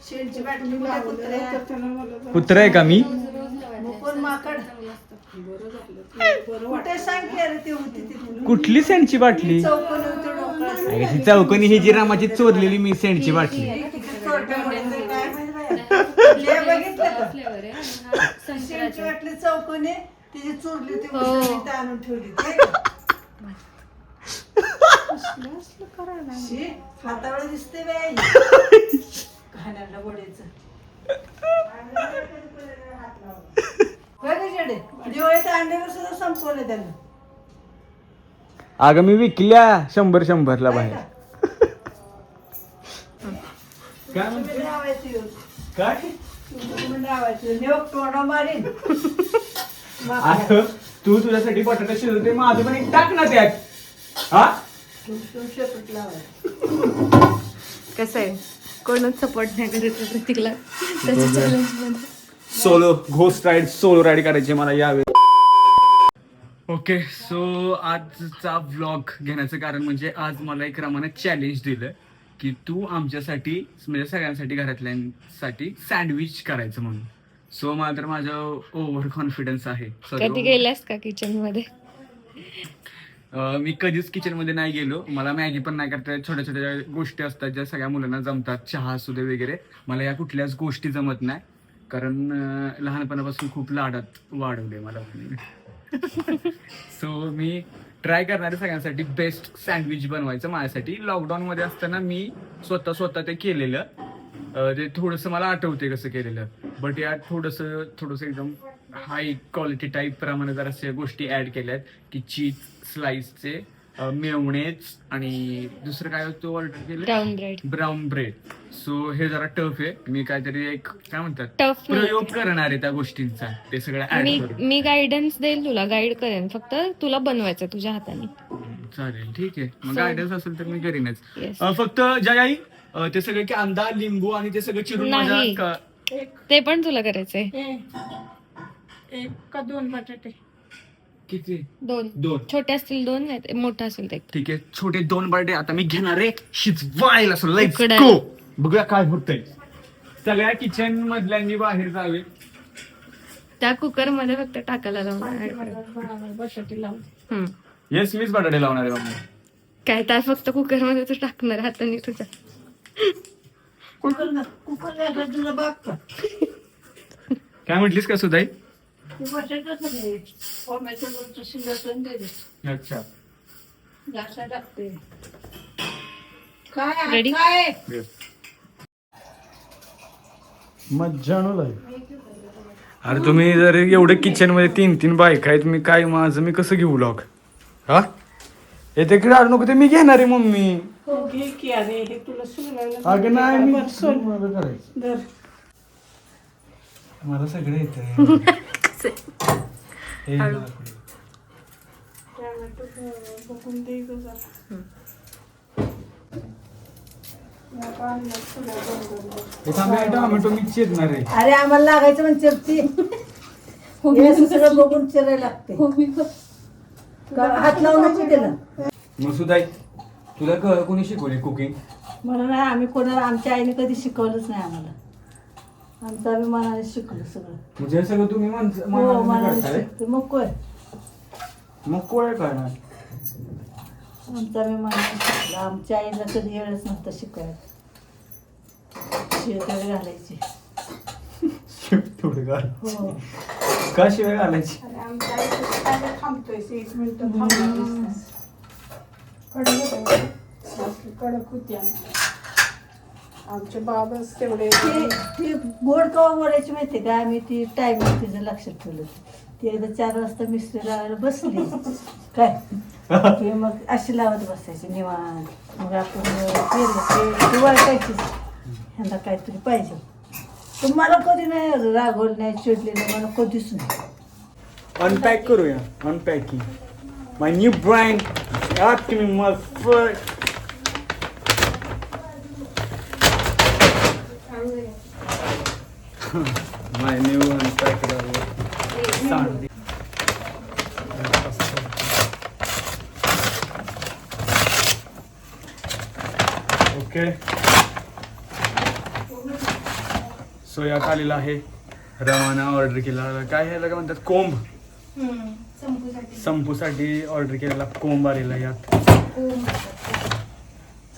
शेणची बाटली कुठे कुत्र्या कुत्रा आहे का मी? कोण माकड कुठे सांग की अरे ते होती ती कुठली सेंटची बाटली? चौकोन होती डोक्यात. अगं ती चौकोनी ही जी रामाची चोरलेली मी सेंटची बाटली. किती चोरट्या म्हणायचं काय माहित बाया. ले बघितलं का? शेणची बाटली चौकोनी तिची चोरली ती उचलून आणून ठेवली ते का? शी, हातावर दिसते बाई खाण्याला गोड्याचं दिवाळीत अंड्यावर सुद्धा संपवलं त्यानं. अगं मी विकल्या 100-100ला बाहेर. काय म्हणते? तुम्ही लावायची ह्यो. काय? तुम्ही लावायची नेऊ तोंडा मारीन. अगं तू तुझ्यासाठी बटाटा शिजवते माझं पण एक टाक ना त्यात. हा तू शेपट लावायची. कसं आहे कोणच सपोर्ट नाही करत प्रतीकला त्याच्या चॅलेंज मध्ये. Solo ghost ride solo ride करायची मला यावेळी. ओके सो आजचा व्लॉग घेण्याचं कारण म्हणजे आज मला एक रमाने चॅलेंज दिलं की तू आमच्यासाठी म्हणजे सगळ्यांसाठी घरातल्यांसाठी सँडविच करायचं म्हणून. सो मला तर माझं ओव्हर कॉन्फिडन्स आहे. कधी गेलास का किचन मध्ये? मी कधीच किचन मध्ये नाही गेलो. मला मॅगी पण नाही करता येत. छोट्या छोट्या गोष्टी असतात ज्या सगळ्या मुलांना जमतात, चहा असू दे वगैरे. मला या कुठल्याच गोष्टी जमत नाही कारण लहानपणापासून खूप लाडात वाढवले मला. सो मी ट्राय करणारे सगळ्यांसाठी बेस्ट सँडविच बनवायचं. माझ्यासाठी लॉकडाऊन मध्ये असताना मी स्वतः ते केलेलं. ते थोडंसं मला आठवते कसं केलेलं. बट यात थोडंसं एकदम हाय क्वालिटी टाईप प्रमाणे जराशा गोष्टी ऍड केल्यात की चीज स्लाइसचे, मेयोनेज आणि दुसरं काय होतं ऑर्डर केलं ब्राऊन ब्रेड. सो हे जरा टफ आहे. मी काहीतरी एक काय म्हणतात टफ प्रयोग करणार आहे त्या गोष्टींचा. ते सगळं ऍड करून. मी गायडन्स देईल तुला, गाईड करेन. फक्त तुला बनवायचं तुझ्या हाताने. चालेल ठीक आहे. मग गायडन्स असेल तर मी करीनच. Yes. फक्त ज्या काही ते सगळे कांदा लिंबू आणि ते सगळं चिरून नाही. माझ्या ते पण तुला करायचंय. एक का दोन बटाटे किती? 2 छोटे असतील 2, नाही मोठा असेल ते. ठीक आहे. छोटे 2 बटाटे आता मी घेणार आहे शिजवायला. लेट्स उकडायला. गो. बघूया काय होतंय. सगळ्या किचन मधल्यांनी बाहेर जावे. त्या कुकर मध्ये फक्त टाकायला लावणार. बटाटे लावून येस मीच बटाटे लावणार आहे मम्मी. काय त्या फक्त कुकर मध्ये तू टाकणार हाताने तुझ्या. कुकर तुला बाग का काय म्हटलीस का सुधाई? बटाटाच नाही टोमॅटो शिजवून दे दे. अच्छा जास्त टाकते. काय Ready? काय मज्जाणू अरे तुम्ही जर एवढे किचन मध्ये 3 बायका आहेत, मी काय माझं मी कसं घेऊ लॉग? हा येते कडे नको ते मी घेणार आहे मम्मी. हो घे की अरे हे तुला शिजवायला अगं नाही मी बरं, सोड. मला करायचं. धर. मला सगळं येतं. टोमॅटो बघून दे गं जरा. टोमॅटो मी चिरणार आहे. अरे आम्हाला लागायचं म्हणजे चिरती हे सगळं बघून चिरायला लागते. हात लावून नको त्याला. मग सुधाई तुला कोणी शिकवले कुकिंग? म्हणून नाही आम्ही कोणाला आमच्या आईने कधी शिकवलंच नाही आम्हाला. आमचं आम्ही मनाने शिकलो सगळं. म्हणजे हे सगळं तुम्ही हो मनाने शिकतो. मग कोण मग कोण काय नाही. आमचं आम्ही मनाने शिकलो. आमच्या आईला कधी वेळच नव्हता शिकायला. शेताला घालायची. थोडं घाल. हो का शिवाय घालायची? आमच्या आई थांबतोय 1 मिनिट कडक होती आमचे बाबाच तेवढे. ती गोड कवा बोलायची माहितीये का? आम्ही ती टायमिंग तिचं लक्षात ठेवलं. ती एकदा 4 वाजता मिस्त्री लावायला बसली काय की मग अशी लावत बसायची निवांत. मग आपण केलं ती वळखायचीच ह्यांना काहीतरी पाहिजे. तुम्हाला कधी नाही रागवलं नाही चिडले नाही मला कधीच नाही. अनपॅक करूया. अनपॅकिंग माय न्यू ब्रँड. माय न्यू अनपॅक. ओके सो यात आलेला आहे रवाना ऑर्डर केला काय ह्याला काय म्हणतात कोंब संपूसाठी ऑर्डर केलेला कोंब आलेला यात.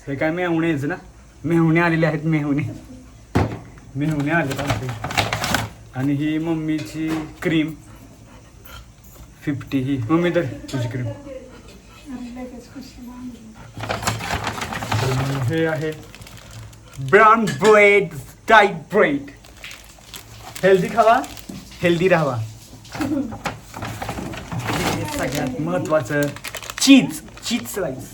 हे काय मेहुणेच ना मेहुणे आलेले आहेत मेहुणे आले आमचे. आणि ही मम्मीची क्रीम 50 ही मम्मी तर तुझी क्रीम. हे आहे brown bread diet bread healthy खावा हेल्दी राहावा. सगळ्यात महत्वाचं चीज स्लाइस.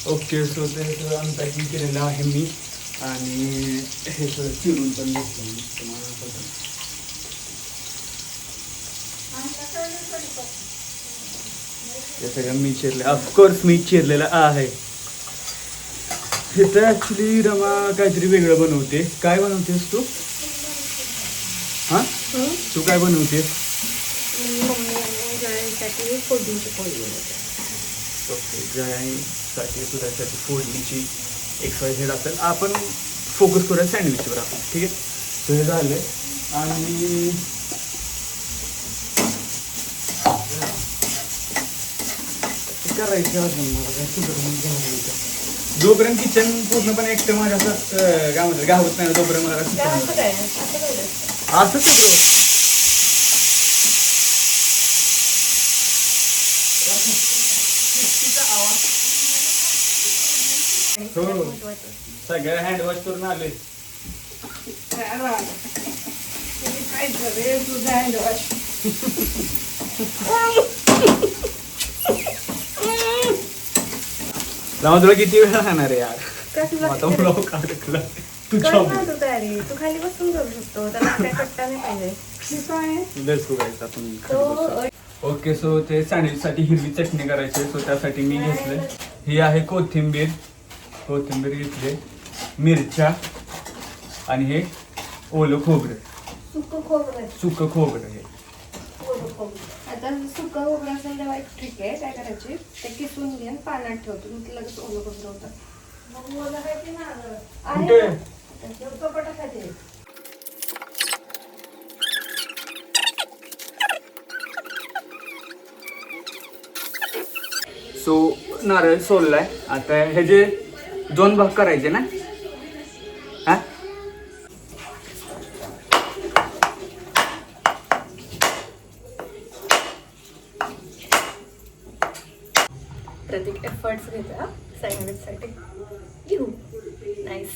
ओके सो ते सगळं अनपॅकिंग केलेलं आहे मी आणि हे सगळं चिरून पण घेतलं मी तुम्हाला. हे सगळं मी चिरले ऑफकोर्स मी चिरलेलं आहे. इथं ॲक्च्युली रमा काहीतरी वेगळं बनवते. काय बनवतेस तू? हां तू काय बनवतेस? ओके जयासाठी सुद्धासाठी फोडणीची XYZ असेल. आपण फोकस करूया सँडविचवर आपण ठीक आहे. तर हे झालं आणि करायचं अजून मला काय सुद्धा जोपर्यंत किचन पूर्णपणे एकटं माझ्या असं काय म्हणतात गावत नाही तोपर्यंत मला असं सगळं हो सगळं हँड वॉश करून आले. राहून तुला किती वेळ राहणार आहे यार? तू खाली बसून करू शकतो त्याला काय कट्टा नाही पाहिजे. ओके सो ते सँडविचसाठी हिरवी चटणी करायची सो त्यासाठी मी घेतले ही आहे कोथिंबीर घेतले मिरच्या आणि हे ओलं खोबरं सुकं खोबरं हे. आता सुका खोबरं असेल तेव्हा एक ट्रिक आहे काय करायची ते किसून घे पाण्यात ठेवतो मग लगेच ओलं खोबरं होतं. सो नारळ सोललाय. आता हे जे 2 भाग करायचे ना हा प्रत्येक एफर्ट्स घेता सँडविचसाठी. नाईस.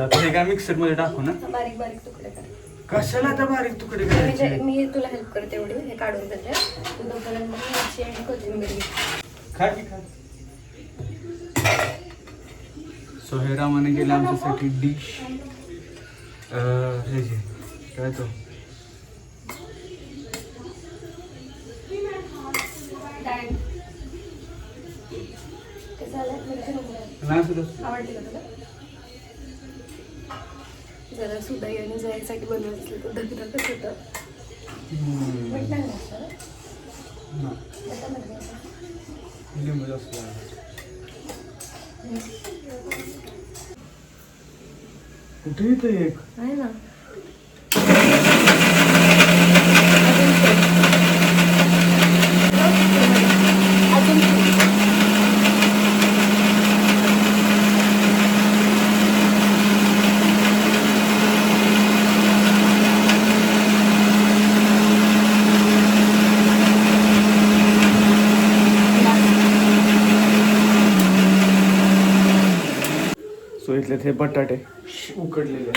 आता हे काय मिक्सर मध्ये टाकू ना. बारीक बारीक तुकडे कर. कशाला आता बारीक तुकडे म्हणजे करायचे? मी तुला हेल्प करते एवढी हे काढून देते तू तोपर्यंत मिरची आणि कोथिंबीर घे. खा की खा. सो हे रामाने केलं आमच्यासाठी डिश हे जे काय तो नाही सुद्धा आवडते का तुला? जरा सुदाई आणि जायसाठी बनवायचं तर धगधगच होतं. लिंबू जास्त कुठे येतं एक आहे ना. सो इथले ते बटाटे उकडलेले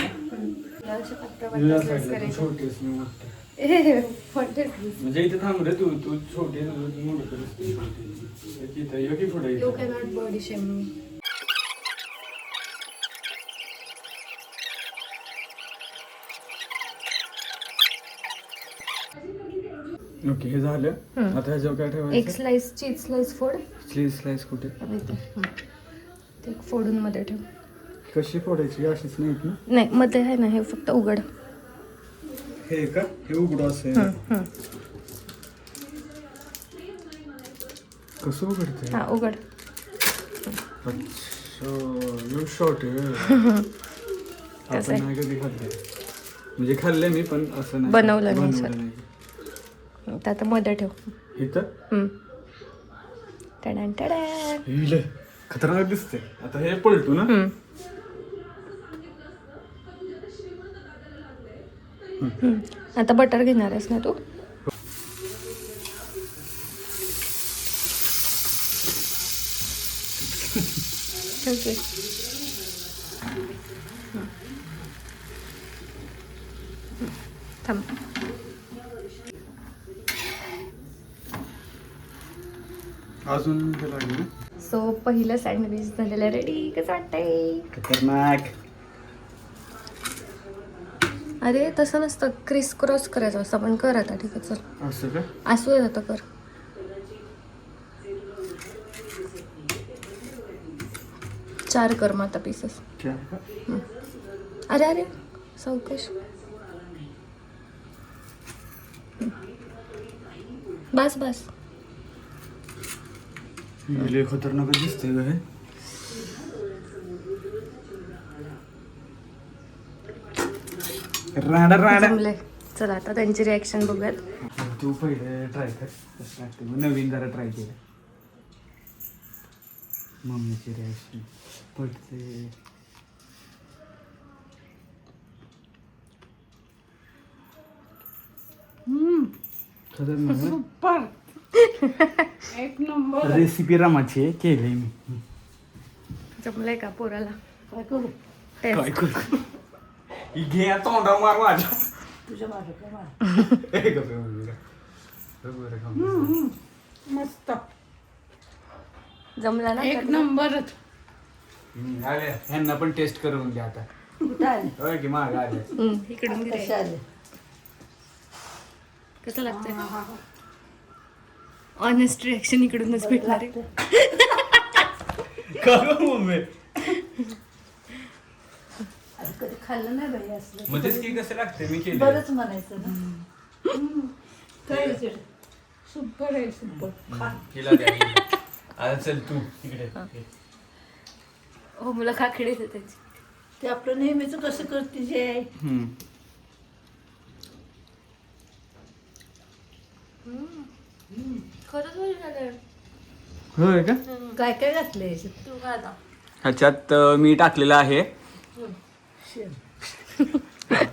म्हणजे इथे थांब रे तू छोटे पुढे बॉडी शेमिंग. ओके हे झालं. आता ह्याच्यावर काय एक ठेवायचं? स्लाइस चीज स्लाइस फोड. चीज स्लाइस कुठे? ते फोडून मध्ये ठेव. कशी फोडायची अशीच नाही ना? नाही मध्ये आहे ना हे फक्त उघड. हे का हे उघडं असेल. कसं उघडते? हा उघड. अच्छा यू शॉर्ट आहे. कसं आपण नाही कधी खाल्ले, म्हणजे खाल्ले मी पण असं नाही बनवलं नाही, बनवलं नाही. तर आता मध्ये ठेव. इथं टडान टडान. हिलं खतरनाक दिसते. आता हे पलटू ना. आता बटर घेणार आहेस ना तू? ओके. थांब. अजून हे लागलं. सो पहिलं सँडविच झालेलं रेडी. कसं वाटतंय? खतरनाक. अरे तसं नसतं, क्रिस क्रॉस करायचं असतं. पण कर आता. ठीक आहे चल. असं का? असू दे आता कर. चार कर मग आता पीसेस. अरे अरे सावकाश. बस बस. लय खतरनाक दिसते का हे? राडा राडा. जमलंय. चला आता त्यांची रिॲक्शन बघूयात. तू पहिले ट्राय कर कसं लागते. मग नवीन जरा ट्राय केलं. मम्मीची रिॲक्शन पडते. सुपर. एक नंबर. रेसिपी रमाची आहे, केली मी. जमलंय का पोराला? काय करू? काय टेस्ट. करू? ही घे तोंडा मार माझ्या. तुझ्या माझं काय मार. हे कसं मम्मी का? बरं खाऊ. मस्त. जमला ना? एक नंबरच. आले ह्यांना पण टेस्ट करून घ्या आता. कुठं आले? होय की माग आले. इकडून घे. कसे आले? कसं लागतंय? ऑनेस्ट रिॲक्शन इकडूनच भेटणार आहे. का गं मम्मी? अरे कधी खाल्लं नाही बाई असलं. मग तेच की कसं लागते मी केलं. बरंच म्हणायचं ना. काय विचार? सुपर आहे सुपर. खा. हिला द्या, हिला. आता चल तू इकडे. हो मुलं खाकडी येते त्याची. ते आपलं नेहमीच कसं करते जे आहे. खरंच बरं झालं. होय का? काय काय घातलंय तू काय आता? ह्याच्यात मी टाकलेलं आहे. शेण. काय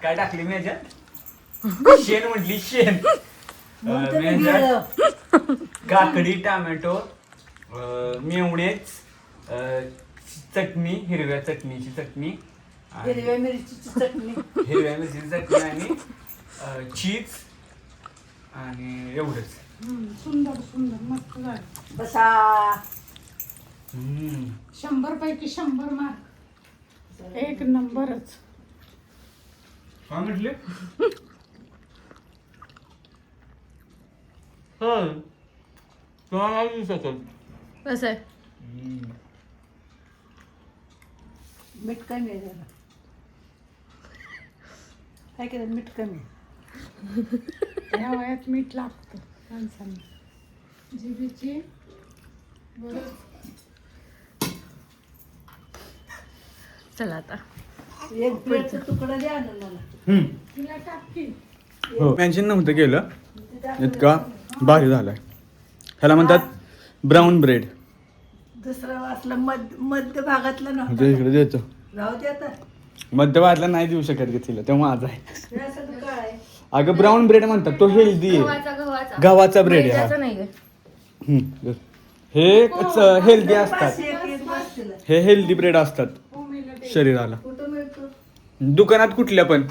काय टाकले मी ह्याच्यात? शेण म्हटली शेण. मग तर मी मी ह्याच्यात गेलं. काकडी, टोमॅटो, मेवणेच, चटणी, हिरव्या चटणीची चटणी, आणि हिरव्या मिरचीची चटणी. हिरव्या मिरचीची चटणी आणि चीज आणि एवढंच. सुंदर सुंदर मस्त झालं. बसा. 100 पैकी 100 मार्क. एक नंबरच. काय म्हटले? होय तुला नाही देऊ शकत. कसं आहे? मीठ कमी आहे जरा. काय केलं मीठ कमी. या वयात मीठ लागतं माणसांना. जिभेची बरं. चला आता. एक प्लेटचा तुकडा द्या ना मला. तिला टाकी. हो मॅन्शन नव्हतं केलं. इतका भारी झालाय. ह्याला म्हणतात ब्राऊन ब्रेड. दुसरा वाचला मध्य भागातला नव्हता. ते इकडे देतो. राहू दे आता. मध्य भागातला नाही देऊ शकत का तिला, तेव्हा माझा आहे. हे असं काय आहे? अगं ब्राऊन ब्रेड म्हणतात, तो हेल्दी आहे. गव्हाचा गव्हाचा ब्रेड आहे मैद्याचा हा. नाहीये. हे हेल्दी असतात. पाचशे एक बसतील. हे हेल्दी ब्रेड असतात शरीराला. कुठं मिळतो? दुकानात कुठल्या पण.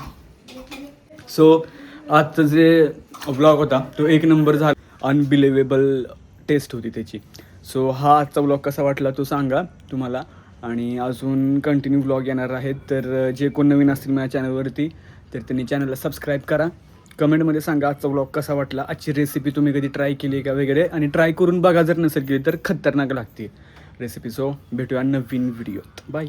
सो आजचं जे व्लॉग होता तो एक नंबर झाला. अनबिलिव्हेबल टेस्ट होती त्याची. सो हा आजचा व्लॉग कसा वाटला तो सांगा तुम्हाला. आणि अजून कंटिन्यू व्लॉग येणार आहेत. तर जे कोण नवीन असतील माझ्या चॅनलवरती तर त्यांनी चॅनलला सबस्क्राईब करा. कमेंटमध्ये सांगा आजचा व्लॉग कसा वाटला. आजची रेसिपी तुम्ही कधी ट्राय केली का वगैरे. आणि ट्राय करून बघा, जर नसेल केली तर खतरनाक लागते रेसिपी. सो भेटूया नवीन व्हिडिओत. बाय.